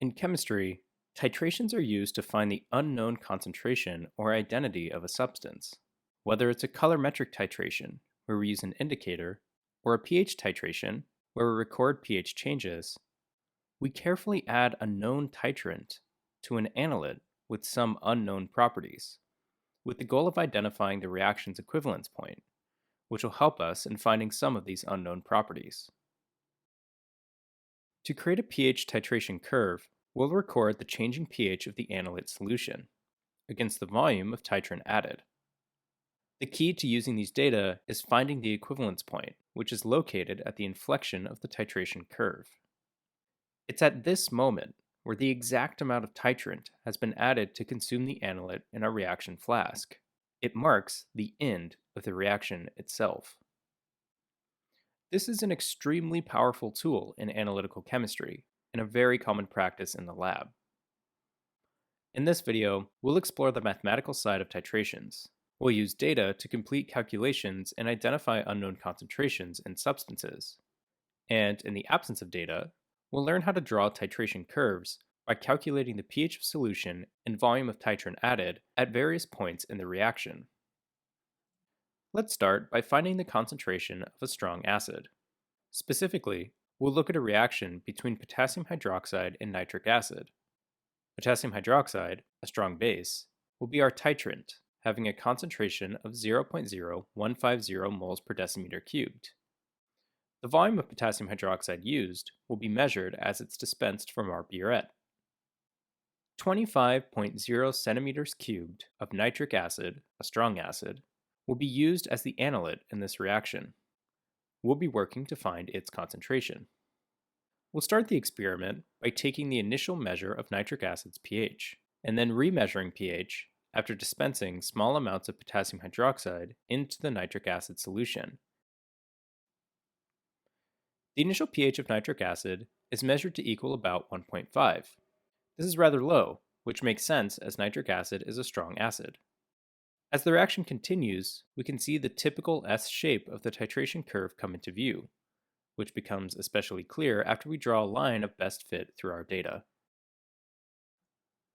In chemistry, titrations are used to find the unknown concentration or identity of a substance. Whether it's a colorimetric titration, where we use an indicator, or a pH titration, where we record pH changes, we carefully add a known titrant to an analyte with some unknown properties, with the goal of identifying the reaction's equivalence point, which will help us in finding some of these unknown properties. To create a pH titration curve, we'll record the changing pH of the analyte solution against the volume of titrant added. The key to using these data is finding the equivalence point, which is located at the inflection of the titration curve. It's at this moment where the exact amount of titrant has been added to consume the analyte in our reaction flask. It marks the end of the reaction itself. This is an extremely powerful tool in analytical chemistry and a very common practice in the lab. In this video, we'll explore the mathematical side of titrations. We'll use data to complete calculations and identify unknown concentrations in substances. And in the absence of data, we'll learn how to draw titration curves by calculating the pH of solution and volume of titrant added at various points in the reaction. Let's start by finding the concentration of a strong acid. Specifically, we'll look at a reaction between potassium hydroxide and nitric acid. Potassium hydroxide, a strong base, will be our titrant, having a concentration of 0.0150 moles per decimeter cubed. The volume of potassium hydroxide used will be measured as it's dispensed from our burette. 25.0 centimeters cubed of nitric acid, a strong acid, will be used as the analyte in this reaction. We'll be working to find its concentration. We'll start the experiment by taking the initial measure of nitric acid's pH, and then remeasuring pH after dispensing small amounts of potassium hydroxide into the nitric acid solution. The initial pH of nitric acid is measured to equal about 1.5. This is rather low, which makes sense as nitric acid is a strong acid. As the reaction continues, we can see the typical S shape of the titration curve come into view, which becomes especially clear after we draw a line of best fit through our data.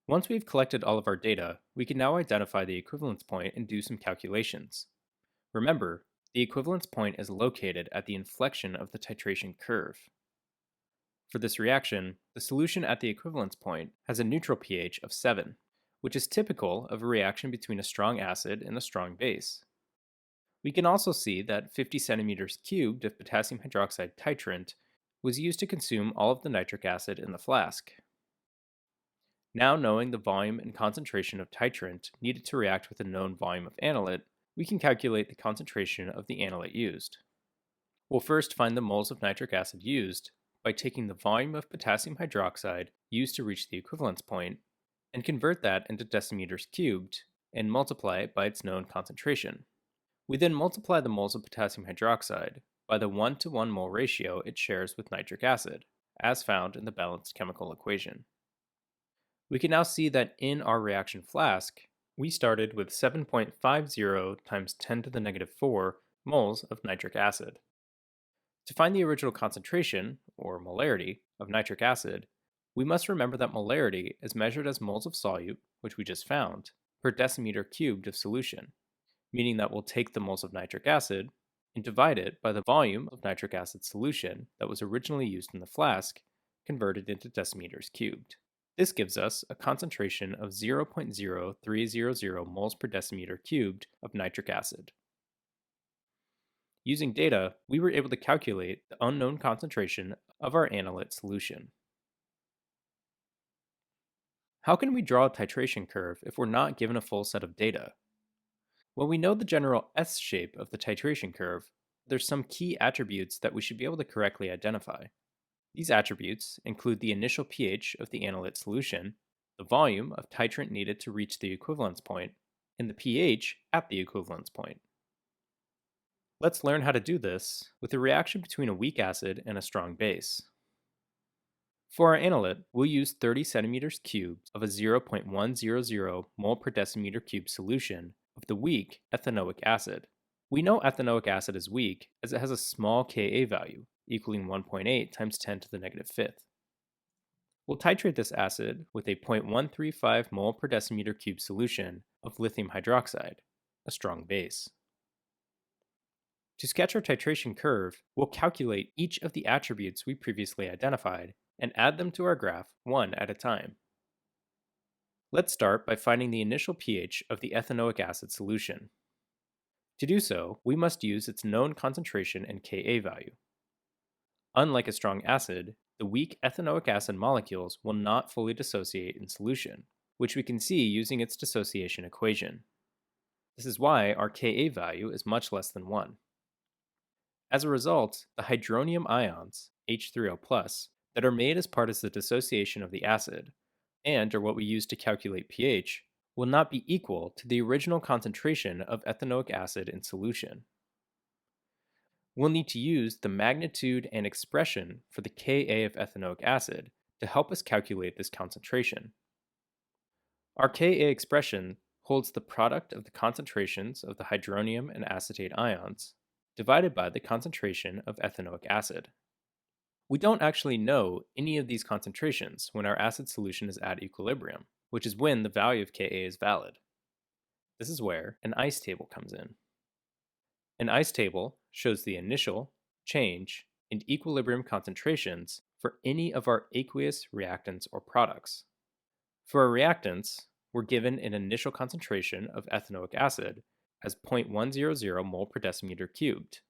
Once we've collected all of our data, we can now identify the equivalence point and do some calculations. Remember, the equivalence point is located at the inflection of the titration curve. For this reaction, the solution at the equivalence point has a neutral pH of 7, which is typical of a reaction between a strong acid and a strong base. We can also see that 50 centimeters cubed of potassium hydroxide titrant was used to consume all of the nitric acid in the flask. Now knowing the volume and concentration of titrant needed to react with a known volume of analyte, we can calculate the concentration of the analyte used. We'll first find the moles of nitric acid used by taking the volume of potassium hydroxide used to reach the equivalence point and convert that into decimeters cubed and multiply it by its known concentration. We then multiply the moles of potassium hydroxide by the 1:1 mole ratio it shares with nitric acid, as found in the balanced chemical equation. We can now see that in our reaction flask, we started with 7.50 times 10 to the negative 4 moles of nitric acid. To find the original concentration, or molarity, of nitric acid, we must remember that molarity is measured as moles of solute, which we just found, per decimeter cubed of solution, meaning that we'll take the moles of nitric acid and divide it by the volume of nitric acid solution that was originally used in the flask, converted into decimeters cubed. This gives us a concentration of 0.0300 moles per decimeter cubed of nitric acid. Using data, we were able to calculate the unknown concentration of our analyte solution. How can we draw a titration curve if we're not given a full set of data? Well, we know the general S shape of the titration curve. There's some key attributes that we should be able to correctly identify. These attributes include the initial pH of the analyte solution, the volume of titrant needed to reach the equivalence point, and the pH at the equivalence point. Let's learn how to do this with a reaction between a weak acid and a strong base. For our analyte, we'll use 30 centimeters cubed of a 0.100 mole per decimeter cubed solution of the weak ethanoic acid. We know ethanoic acid is weak as it has a small Ka value, equaling 1.8 times 10 to the negative fifth. We'll titrate this acid with a 0.135 mole per decimeter cube solution of lithium hydroxide, a strong base. To sketch our titration curve, we'll calculate each of the attributes we previously identified and add them to our graph one at a time. Let's start by finding the initial pH of the ethanoic acid solution. To do so, we must use its known concentration and Ka value. Unlike a strong acid, the weak ethanoic acid molecules will not fully dissociate in solution, which we can see using its dissociation equation. This is why our Ka value is much less than 1. As a result, the hydronium ions, H3O+, that are made as part of the dissociation of the acid, and are what we use to calculate pH, will not be equal to the original concentration of ethanoic acid in solution. We'll need to use the magnitude and expression for the Ka of ethanoic acid to help us calculate this concentration. Our Ka expression holds the product of the concentrations of the hydronium and acetate ions divided by the concentration of ethanoic acid. We don't actually know any of these concentrations when our acid solution is at equilibrium, which is when the value of Ka is valid. This is where an ICE table comes in. An ICE table shows the initial, change, and equilibrium concentrations for any of our aqueous reactants or products. For our reactants, we're given an initial concentration of ethanoic acid as 0.100 mole per decimeter cubed.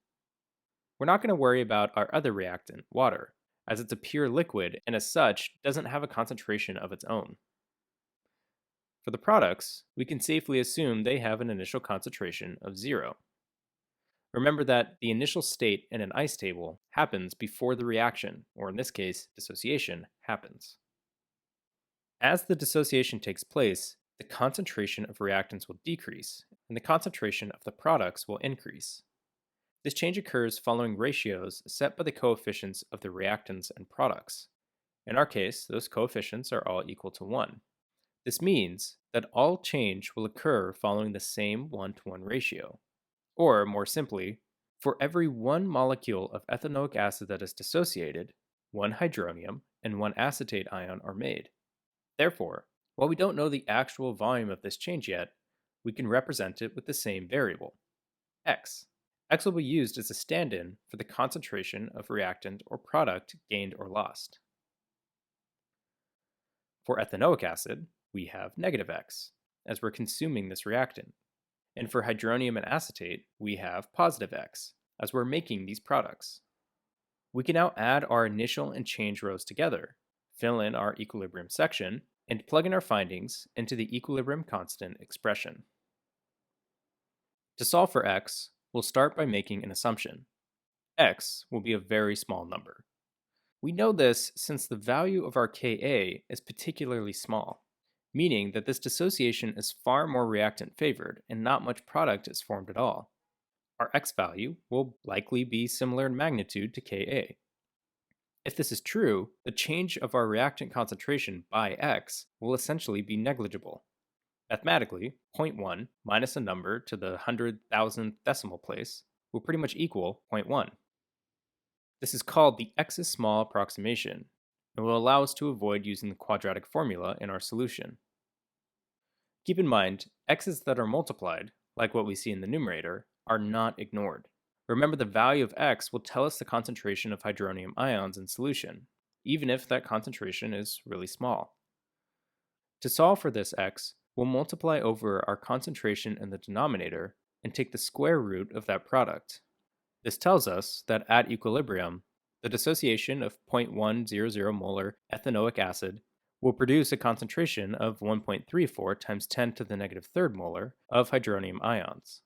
We're not going to worry about our other reactant, water, as it's a pure liquid and as such doesn't have a concentration of its own. For the products, we can safely assume they have an initial concentration of 0. Remember that the initial state in an ICE table happens before the reaction, or in this case, dissociation, happens. As the dissociation takes place, the concentration of reactants will decrease, and the concentration of the products will increase. This change occurs following ratios set by the coefficients of the reactants and products. In our case, those coefficients are all equal to 1. This means that all change will occur following the same 1-to-1 ratio. Or, more simply, for every 1 molecule of ethanoic acid that is dissociated, 1 hydronium and 1 acetate ion are made. Therefore, while we don't know the actual volume of this change yet, we can represent it with the same variable, x. X will be used as a stand-in for the concentration of reactant or product gained or lost. For ethanoic acid, we have negative x, as we're consuming this reactant. And for hydronium and acetate, we have positive x, as we're making these products. We can now add our initial and change rows together, fill in our equilibrium section, and plug in our findings into the equilibrium constant expression. To solve for x, we'll start by making an assumption. X will be a very small number. We know this since the value of our Ka is particularly small, meaning that this dissociation is far more reactant favored and not much product is formed at all. Our X value will likely be similar in magnitude to Ka. If this is true, the change of our reactant concentration by X will essentially be negligible. Mathematically, 0.1 minus a number to the 100,000th decimal place will pretty much equal 0.1. This is called the X is small approximation and will allow us to avoid using the quadratic formula in our solution. Keep in mind, x's that are multiplied, like what we see in the numerator, are not ignored. Remember, the value of x will tell us the concentration of hydronium ions in solution, even if that concentration is really small. To solve for this x, we'll multiply over our concentration in the denominator and take the square root of that product. This tells us that at equilibrium, the dissociation of 0.100 molar ethanoic acid will produce a concentration of 1.34 times 10 to the negative third molar of hydronium ions.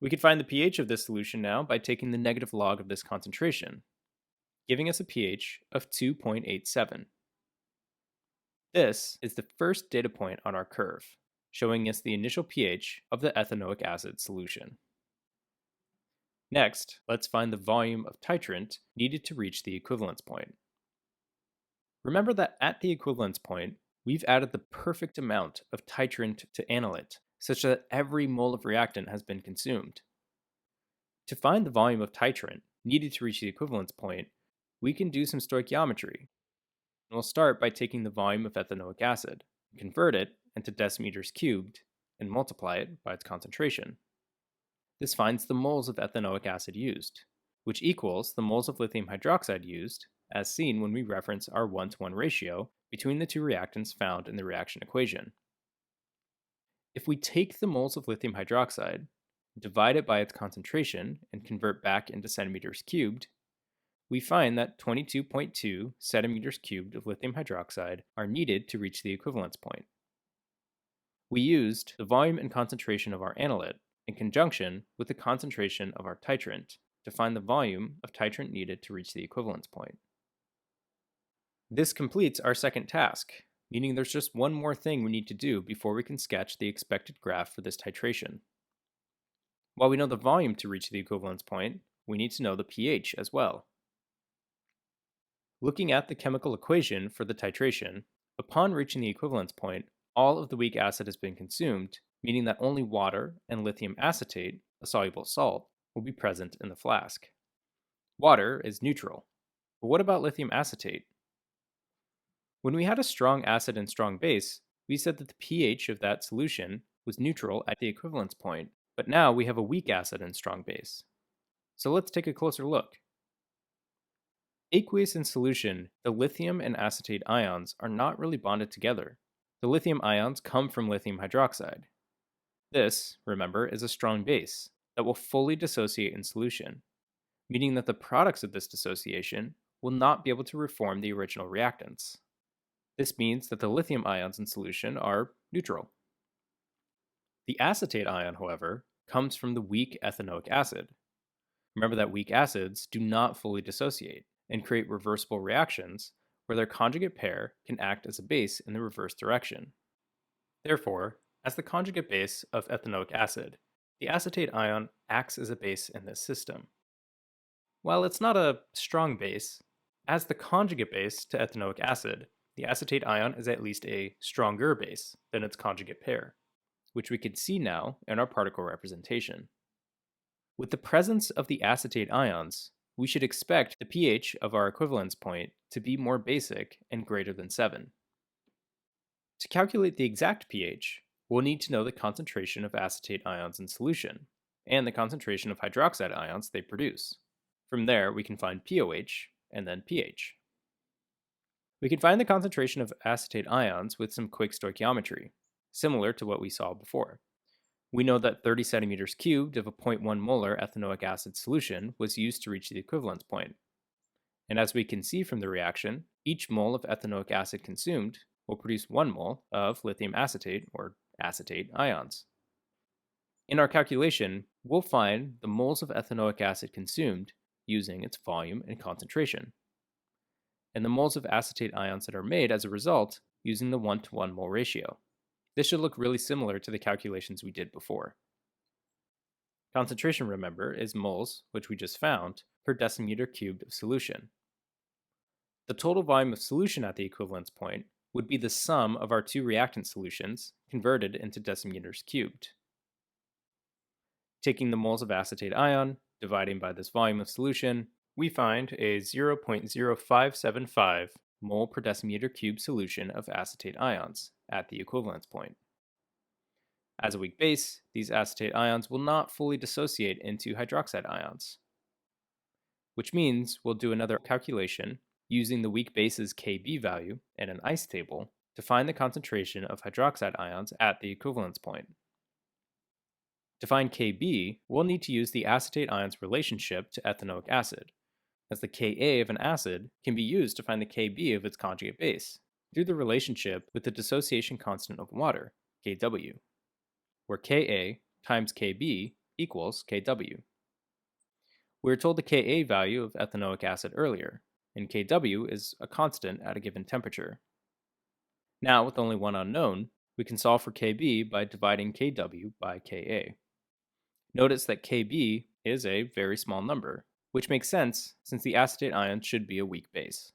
We can find the pH of this solution now by taking the negative log of this concentration, giving us a pH of 2.87. This is the first data point on our curve, showing us the initial pH of the ethanoic acid solution. Next, let's find the volume of titrant needed to reach the equivalence point. Remember that at the equivalence point, we've added the perfect amount of titrant to analyte, such that every mole of reactant has been consumed. To find the volume of titrant needed to reach the equivalence point, we can do some stoichiometry. And we'll start by taking the volume of ethanoic acid, convert it into decimeters cubed, and multiply it by its concentration. This finds the moles of ethanoic acid used, which equals the moles of lithium hydroxide used, as seen when we reference our 1-to-1 ratio between the two reactants found in the reaction equation. If we take the moles of lithium hydroxide, divide it by its concentration, and convert back into centimeters cubed, we find that 22.2 centimeters cubed of lithium hydroxide are needed to reach the equivalence point. We used the volume and concentration of our analyte in conjunction with the concentration of our titrant to find the volume of titrant needed to reach the equivalence point. This completes our second task, meaning there's just one more thing we need to do before we can sketch the expected graph for this titration. While we know the volume to reach the equivalence point, we need to know the pH as well. Looking at the chemical equation for the titration, upon reaching the equivalence point, all of the weak acid has been consumed, meaning that only water and lithium acetate, a soluble salt, will be present in the flask. Water is neutral. But what about lithium acetate? When we had a strong acid and strong base, we said that the pH of that solution was neutral at the equivalence point, but now we have a weak acid and strong base. So let's take a closer look. Aqueous in solution, the lithium and acetate ions are not really bonded together. The lithium ions come from lithium hydroxide. This, remember, is a strong base that will fully dissociate in solution, meaning that the products of this dissociation will not be able to reform the original reactants. This means that the lithium ions in solution are neutral. The acetate ion, however, comes from the weak ethanoic acid. Remember that weak acids do not fully dissociate and create reversible reactions where their conjugate pair can act as a base in the reverse direction. Therefore, as the conjugate base of ethanoic acid, the acetate ion acts as a base in this system. While it's not a strong base, as the conjugate base to ethanoic acid, the acetate ion is at least a stronger base than its conjugate pair, which we can see now in our particle representation. With the presence of the acetate ions, we should expect the pH of our equivalence point to be more basic and greater than 7. To calculate the exact pH, we'll need to know the concentration of acetate ions in solution, and the concentration of hydroxide ions they produce. From there, we can find pOH and then pH. We can find the concentration of acetate ions with some quick stoichiometry, similar to what we saw before. We know that 30 centimeters cubed of a 0.1 molar ethanoic acid solution was used to reach the equivalence point. And as we can see from the reaction, each mole of ethanoic acid consumed will produce 1 mole of lithium acetate or acetate ions. In our calculation, we'll find the moles of ethanoic acid consumed using its volume and concentration, and the moles of acetate ions that are made as a result using the 1-to-1 mole ratio. This should look really similar to the calculations we did before. Concentration, remember, is moles, which we just found, per decimeter cubed of solution. The total volume of solution at the equivalence point would be the sum of our two reactant solutions converted into decimeters cubed. Taking the moles of acetate ion, dividing by this volume of solution, we find a 0.0575 mole per decimeter cubed solution of acetate ions at the equivalence point. As a weak base, these acetate ions will not fully dissociate into hydroxide ions, which means we'll do another calculation using the weak base's Kb value and an ice table to find the concentration of hydroxide ions at the equivalence point. To find Kb, we'll need to use the acetate ions relationship to ethanoic acid, as the Ka of an acid can be used to find the Kb of its conjugate base through the relationship with the dissociation constant of water, Kw, where Ka times Kb equals Kw. We were told the Ka value of ethanoic acid earlier, and Kw is a constant at a given temperature. Now, with only one unknown, we can solve for Kb by dividing Kw by Ka. Notice that Kb is a very small number, which makes sense since the acetate ion should be a weak base.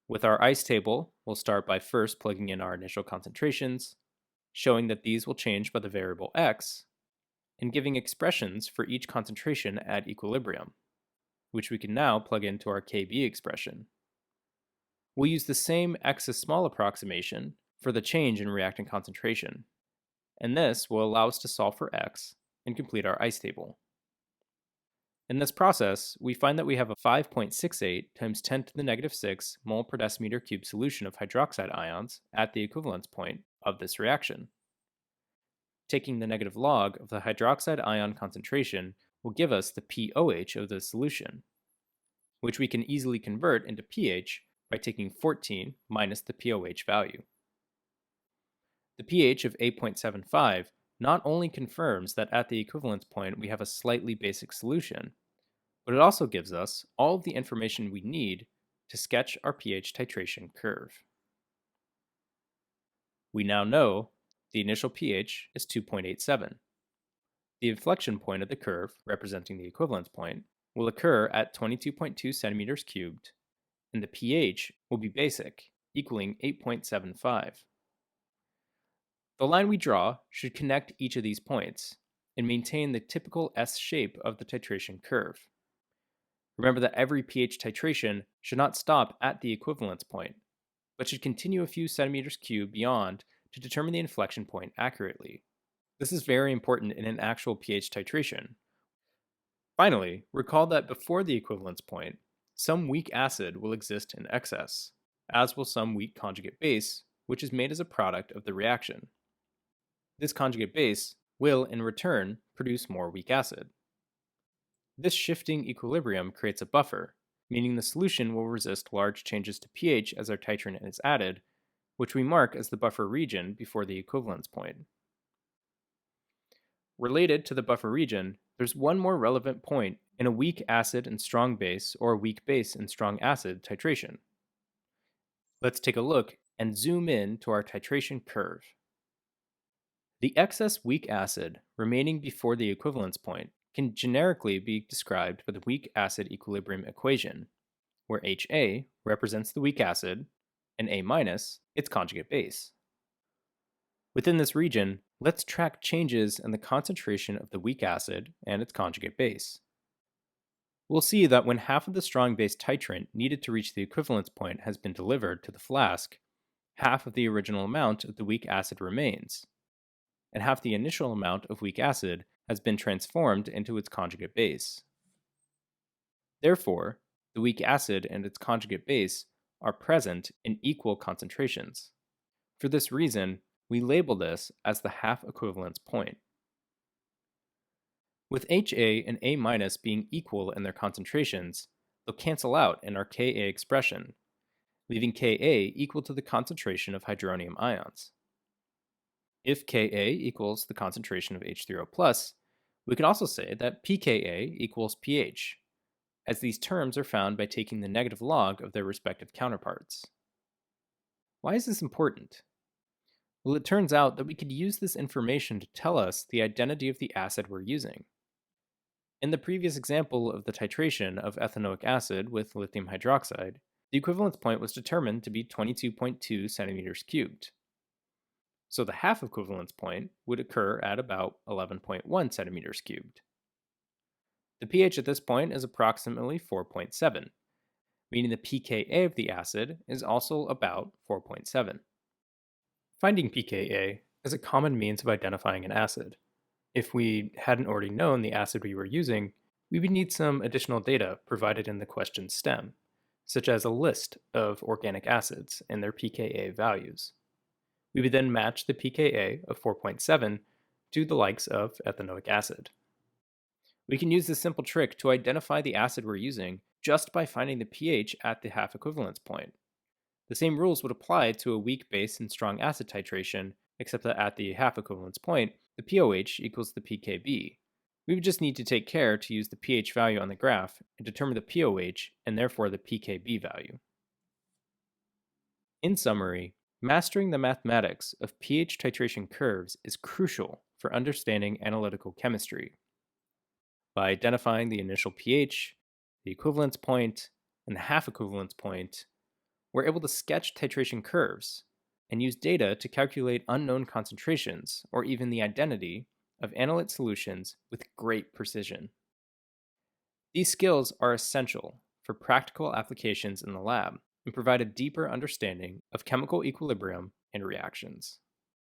With our ice table, we'll start by first plugging in our initial concentrations, showing that these will change by the variable x, and giving expressions for each concentration at equilibrium, which we can now plug into our Kb expression. We'll use the same x is small approximation for the change in reactant concentration, and this will allow us to solve for x and complete our ice table. In this process, we find that we have a 5.68 times 10 to the negative 6 mole per decimeter cubed solution of hydroxide ions at the equivalence point of this reaction. Taking the negative log of the hydroxide ion concentration will give us the pOH of the solution, which we can easily convert into pH by taking 14 minus the pOH value. The pH of 8.75 not only confirms that at the equivalence point we have a slightly basic solution, but it also gives us all of the information we need to sketch our pH titration curve. We now know the initial pH is 2.87. The inflection point of the curve, representing the equivalence point, will occur at 22.2 centimeters cubed, and the pH will be basic, equaling 8.75. The line we draw should connect each of these points and maintain the typical S shape of the titration curve. Remember that every pH titration should not stop at the equivalence point, but should continue a few centimeters cubed beyond to determine the inflection point accurately. This is very important in an actual pH titration. Finally, recall that before the equivalence point, some weak acid will exist in excess, as will some weak conjugate base, which is made as a product of the reaction. This conjugate base will, in return, produce more weak acid. This shifting equilibrium creates a buffer, meaning the solution will resist large changes to pH as our titrant is added, which we mark as the buffer region before the equivalence point. Related to the buffer region, there's one more relevant point in a weak acid and strong base or a weak base and strong acid titration. Let's take a look and zoom in to our titration curve. The excess weak acid remaining before the equivalence point can generically be described by the weak acid equilibrium equation, where HA represents the weak acid and A- its conjugate base. Within this region, let's track changes in the concentration of the weak acid and its conjugate base. We'll see that when half of the strong base titrant needed to reach the equivalence point has been delivered to the flask, half of the original amount of the weak acid remains, and half the initial amount of weak acid has been transformed into its conjugate base. Therefore, the weak acid and its conjugate base are present in equal concentrations. For this reason, we label this as the half-equivalence point. With HA and A- being equal in their concentrations, they'll cancel out in our Ka expression, leaving Ka equal to the concentration of hydronium ions. If Ka equals the concentration of H3O+, we can also say that pKa equals pH, as these terms are found by taking the negative log of their respective counterparts. Why is this important? Well, it turns out that we could use this information to tell us the identity of the acid we're using. In the previous example of the titration of ethanoic acid with lithium hydroxide, the equivalence point was determined to be 22.2 centimeters cubed. So the half equivalence point would occur at about 11.1 centimeters cubed. The pH at this point is approximately 4.7, meaning the pKa of the acid is also about 4.7. Finding pKa is a common means of identifying an acid. If we hadn't already known the acid we were using, we would need some additional data provided in the question stem, such as a list of organic acids and their pKa values. We would then match the pKa of 4.7 to the likes of ethanoic acid. We can use this simple trick to identify the acid we're using just by finding the pH at the half equivalence point. The same rules would apply to a weak base and strong acid titration, except that at the half equivalence point, the pOH equals the pKb. We would just need to take care to use the pH value on the graph and determine the pOH and therefore the pKb value. In summary, mastering the mathematics of pH titration curves is crucial for understanding analytical chemistry. By identifying the initial pH, the equivalence point, and the half equivalence point, we're able to sketch titration curves and use data to calculate unknown concentrations or even the identity of analyte solutions with great precision. These skills are essential for practical applications in the lab, and provide a deeper understanding of chemical equilibrium and reactions.